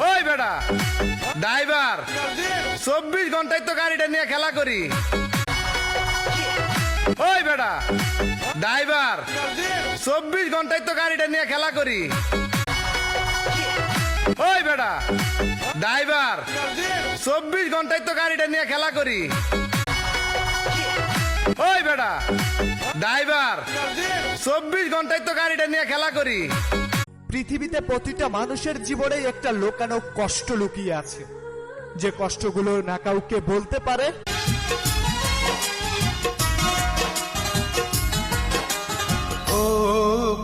ওই বেটা ড্রাইভার 24 ঘন্টায় তো গাড়িটা নিয়ে খেলা করি। ওই বেটা ড্রাইভার 24 ঘন্টায় তো গাড়িটা নিয়ে খেলা করি। ওই বেটা ড্রাইভার 24 ঘন্টায় তো গাড়িটা নিয়ে খেলা করি। ওই বেটা ড্রাইভার 24 ঘন্টায় তো গাড়িটা নিয়ে খেলা করি। পৃথিবীতে প্রতিটা মানুষের জীবনে একটা লোকানো কষ্ট লুকিয়ে আছে, যে কষ্টগুলো না কাউকে বলতে পারে। ও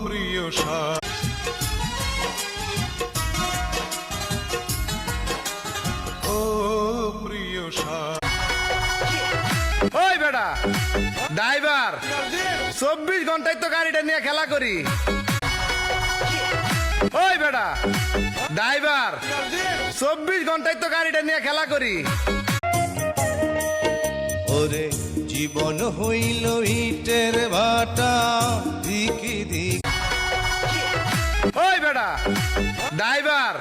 প্রিয় ও প্রিয় ওই বেটা ড্রাইভার 24 ঘন্টায় তো গাড়িটা নিয়ে খেলা করি। ওই বেটা ড্রাইভার 24 ঘন্টায় তো গাড়িটা নিয়ে খেলা করি। ওরে জীবন হইল ইটের ভাটা দিকি দিক। ওই বেটা ড্রাইভার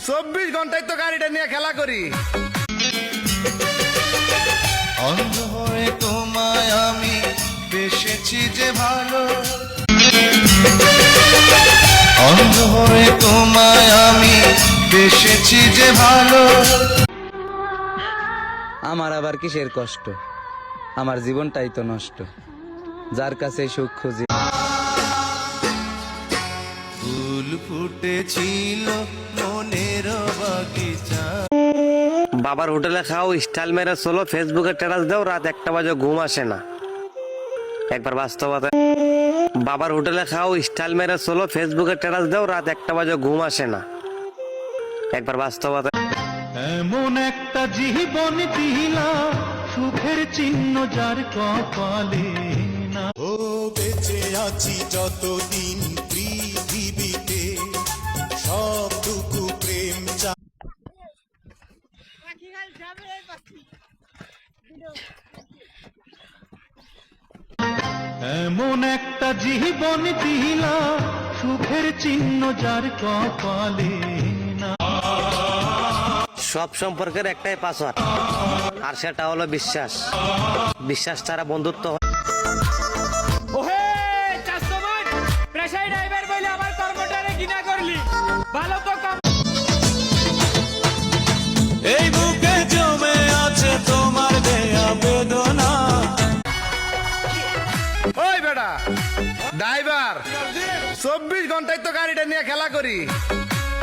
24 ঘন্টায় তো গাড়িটা নিয়ে খেলা করি। অন্ধ হয়ে তোমায় আমি বেসেছি যে ভালো, অন্ধ হয়ে তোমায় আমি বেসেছি যে ভালো। আমার আবার কিসের কষ্ট, আমার জীবনটাই তো নষ্ট, যার কাছে সুখ খুঁজি। ফুল ফুটেছিল মনের বাগিচা। বাবার হোটেলে খাও, স্টাইল মেরে চলো, ফেসবুকে স্ট্যাটাস দাও, রাত 1টা বাজে ঘুম আসে না। একবার বাস্তবতা। বাবার হোটেলে খাও, স্টাইল মেরে চলো, ফেসবুকে স্ট্যাটাস দাও, রাত 1টা বাজে ঘুম আসে না। একবার বাস্তবতা। এমন একটা জীবন দিলা, সুখের চিহ্ন যার কপালে না। ও বেঁচে আছি যতদিন পৃথিবীতে, সবটুকু প্রেম চা। এমন একটা জীবন দিলা, সুখের চিহ্ন যার কপালে না। সব সম্পর্কের একটাই পাসওয়ার্ড, আর সেটা হলো বিশ্বাস। বিশ্বাস ছাড়া বন্ধুত্ব হয়। ওহে চাস্তমান প্রেসাই ড্রাইভার বলে আমার কর্মটারে ঘৃণা করলি, ভালো তো কম। এই বুকে জমে আছে তোমার দেয়া বেদনা। ওই বেটা ড্রাইভার 24 ঘন্টায় তো গাড়িটা নিয়ে খেলা করি।